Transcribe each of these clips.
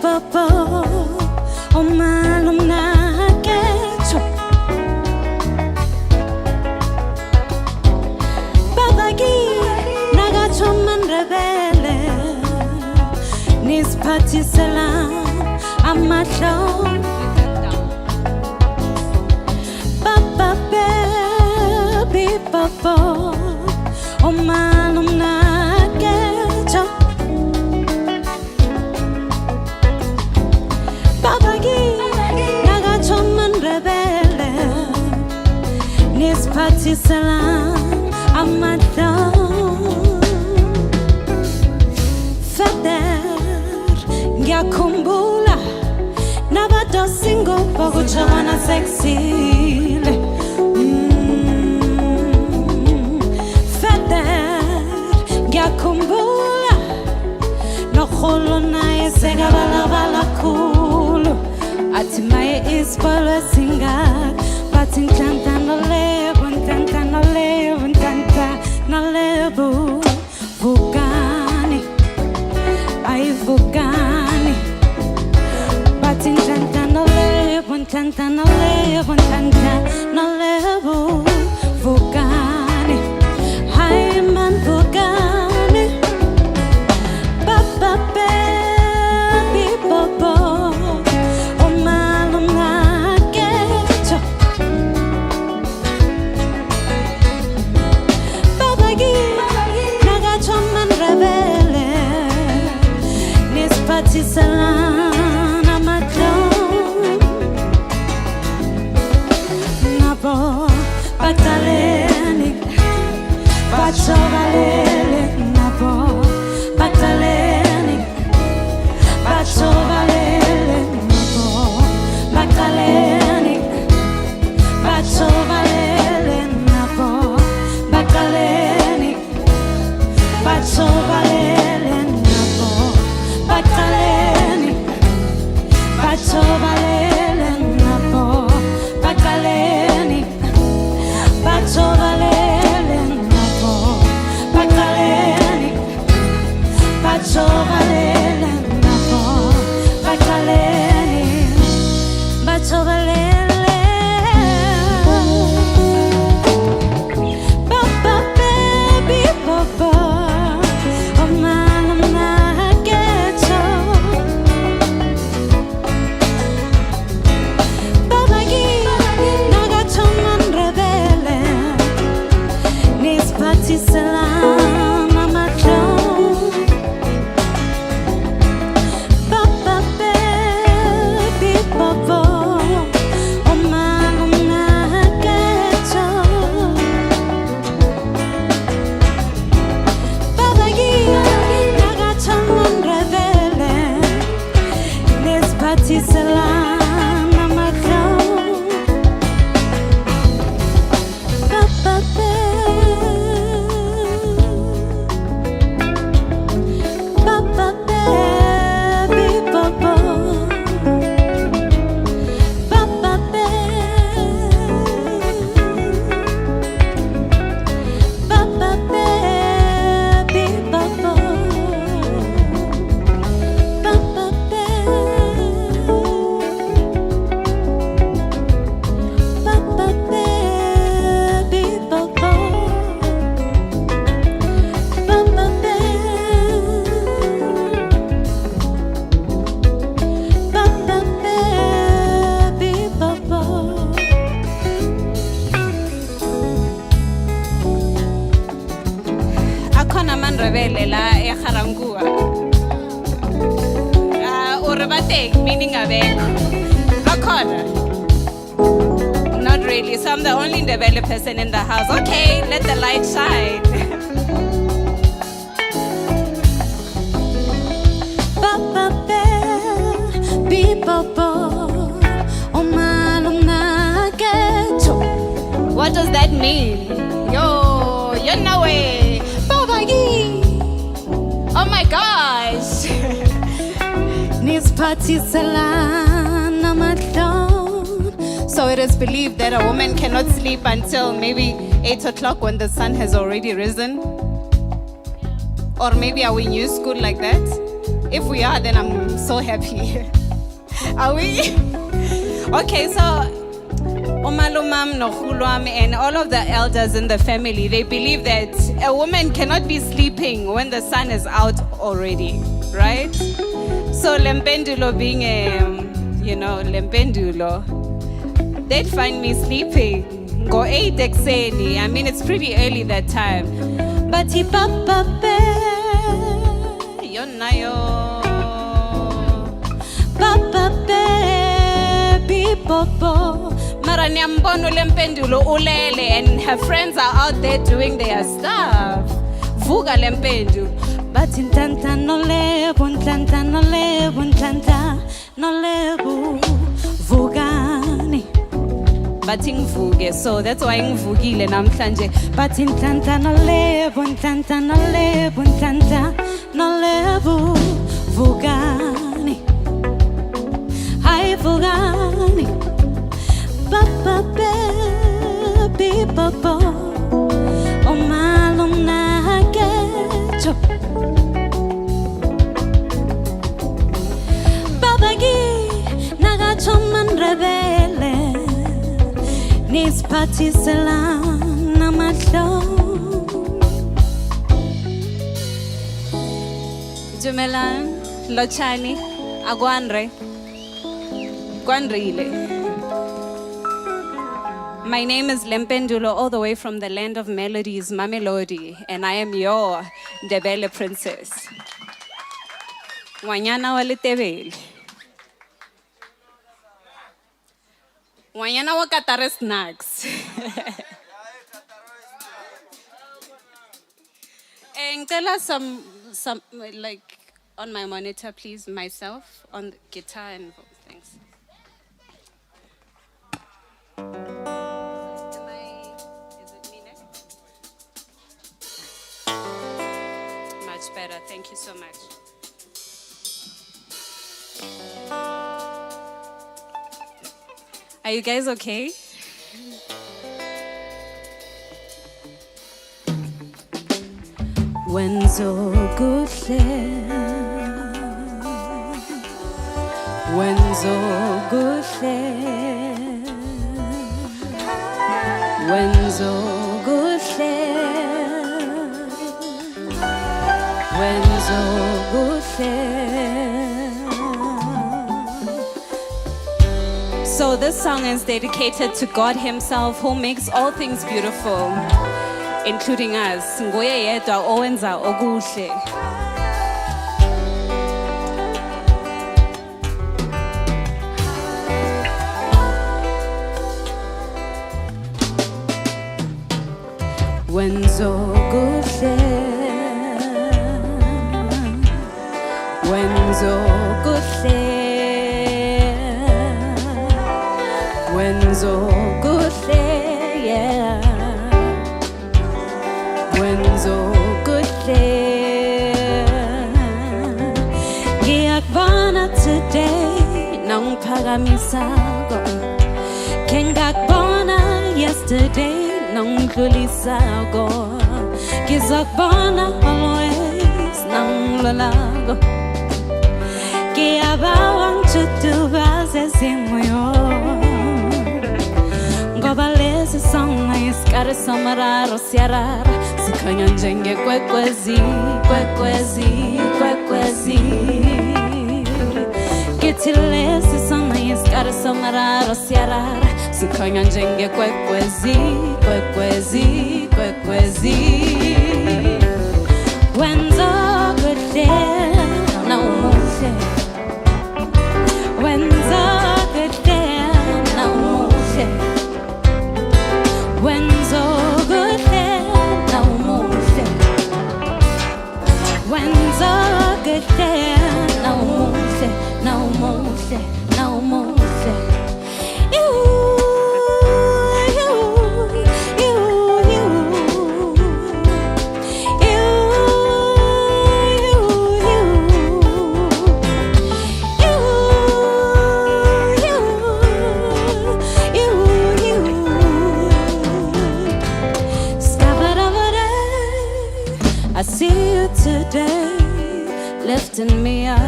Bipopo, Omalum Nakecho Babagi, Nagachoman Rebele, Nispati Salam, Amato Baba Bipopo, Omalum Nakecho Nispati salam amadon Feder Ngiyakumbula Nabado single Boguchawana sexile Feder Ngiyakumbula Nokholo naye segabala balakulu Ati maye isbala singak Batin tanta na levo Vugani Ay vugani Batin tanta na levo Vugani Ay man vugani Baba baby bobo Nispati salam amadon Nabo bataleni Bacho valele Nabo bataleni Bacho valele Nabo bataleni Bacho valele Nabo bataleni Bacho valele Bakaleni, bacho valele napo. Bakaleni, bacho valele napo. Bakaleni, bacho valele napo. Bakaleni, bacho valele. Baba baby baba. Salam amadon Baba baby bobo Omalum nakecho Babagi nagachaman rebele Nispati salam amadon Baba Rebele la e kharangua or batek meaning abek akona not really, so I'm the only developed person in the house. Okay, let the light shine. Baba baby bobo omalum nakecho. What does that mean? Yo, you know it. Oh my gosh! Nispati salam amadon. So it is believed that a woman cannot sleep until maybe 8 o'clock when the sun has already risen. Or maybe are we in new school like that? If we are, then I'm so happy. Are we? Okay, so Umalumam, Nohulwam, and all of the elders in the family, they believe that a woman cannot be sleeping when the sun is out already, right? So Lempendulo being Lempendulo, they'd find me sleeping. Go 8 ekseni. I mean, it's pretty early that time. But papa yonayo papa popo mara nyambono lempendulo ulele, and her friends are out there doing their stuff. Vuga lempendu. But intanta no lebu, intanta no lebu, intanta no lebu vugani. But ngvuge, so that's why ngvugile namhlanje. But intanta no lebu, intanta no lebu, intanta no lebu vugani. Hi vugani. Papa baby papa o malum na kecho. Rebele Nis patisela namatlo Jumelan Lochani Aguanre Guanrile. My name is Lempendulo, all the way from the land of melodies, Mamelodi, and I am your Ndebele princess. Wanyana walitebele. Wanyana wakatare snacks. And tell us some like on my monitor, please, myself on the guitar and things. Is it me next? Much better. Thank you so much. Are you guys okay? Wenzo gudle Wenzo gudle Wenzo gudle Wenzo gudle. So this song is dedicated to God Himself, who makes all things beautiful, including us. Nguye yedwa owenza okuhle. Wenzo kuhle, wenzo kuhle, wenzo kuhle, yeah. Wenzo kuhle. Ngiyakubona today, nangiphakamisa. Kengakubona yesterday. Nangdlulisago ngizokubona always nanglolago ngiyabawa ngijudubeze zimoyo ngoba lesi song isikari samararo siyarara sikhanya njengekwekwezi kwekwezi kwekwezi ngithi lesi song isikari samararo siyarara sikhanya njengekwekwezi kwekwezi kwekwezi wenzo kuhle nawumuhle wenzo kuhle nawumuhle wenzo kuhle nawumuhle wenzo kuhle nawumuhle nawumuhle nawumuhle.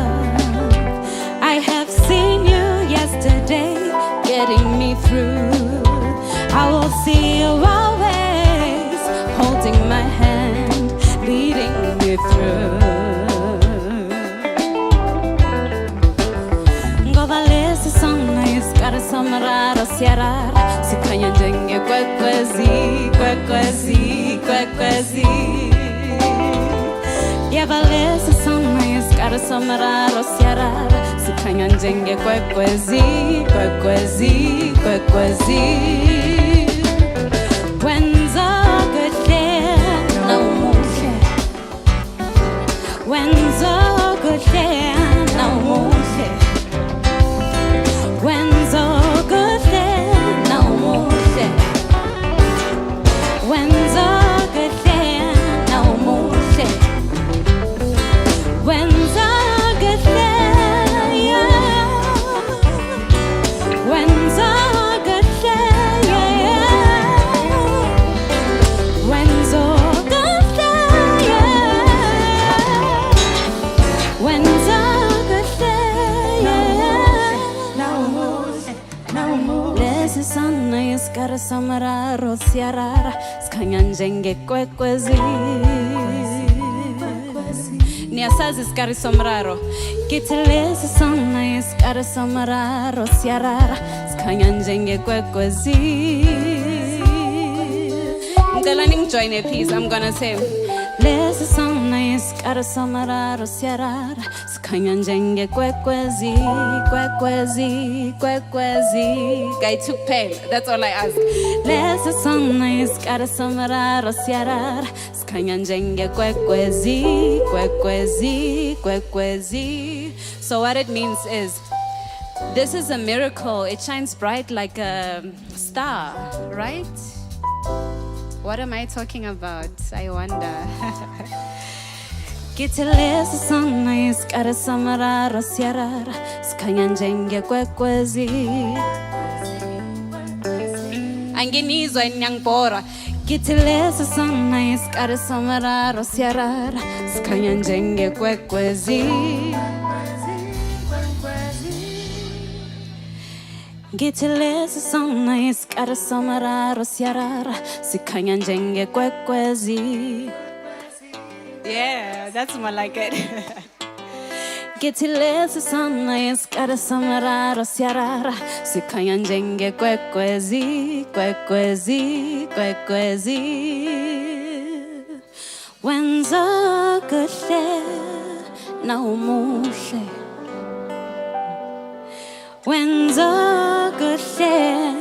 love. I have seen you yesterday, getting me through. I will see you always, holding my hand, leading me through. Ngoba lesi sona isikara samarara siarara, sikhanya njenge kwekwezi, kwekwezi, kwekwezi. Yeba lesi sona isikara samarara siarara, sikhanya njenge kwekwezi, kwekwezi, kwekwezi. Wenza kuhle nawumuhle, wenza kuhle nawumuhle, wenza kuhle nawumuhle, wenza kuhle nawumuhle, wenza kuhle, yeah, wenza kuhle, yeah, wenza kuhle, yeah, wenza kuhle, yeah. Lesi sana isikara samararo siarara, sikhanya njenge kwekwezi. Niyasazi isikari somraro, kithi lesi sana isikara samararo siarara, sikhanya njenge kwekwezi. Ngicela ningijoyine please, I'm gonna say lesi sana isikara samararo siarara, sikhanya njenge kwekwezi, kwekwezi, kwekwezi. Gaithi kuphela, that's all I ask. Lesi sana isikara samararo siarara, sikhanya njenge kwekwezi, kwekwezi, kwekwezi. So what it means is, this is a miracle. It shines bright like a star, right? What am I talking about? I wonder. Kithi lesi sana isikara samararo siarara, sikhanya njenge kwekwezi. Anginizwa nyangibhora. Kithi lesi sana isikara samararo siarara, sikhanya njenge kwekwezi. Ngithi lesi sana isikara samararo siarara, sikhanya njenge kwekwezi. Yeah, that's more like it. Ngithi lesi sana isikara samararo siarara, sikhanya njenge kwekwezi, kwekwezi, kwekwezi. Wenza kuhle nawumuhle, wenza kuhle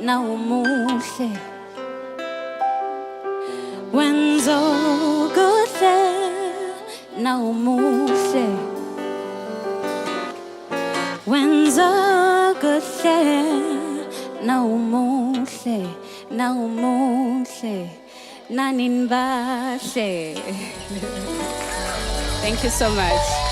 nawumuhle, wenza kuhle nawumuhle, wenza kuhle nawumuhle, nawumuhle naninbahle. Thank you so much.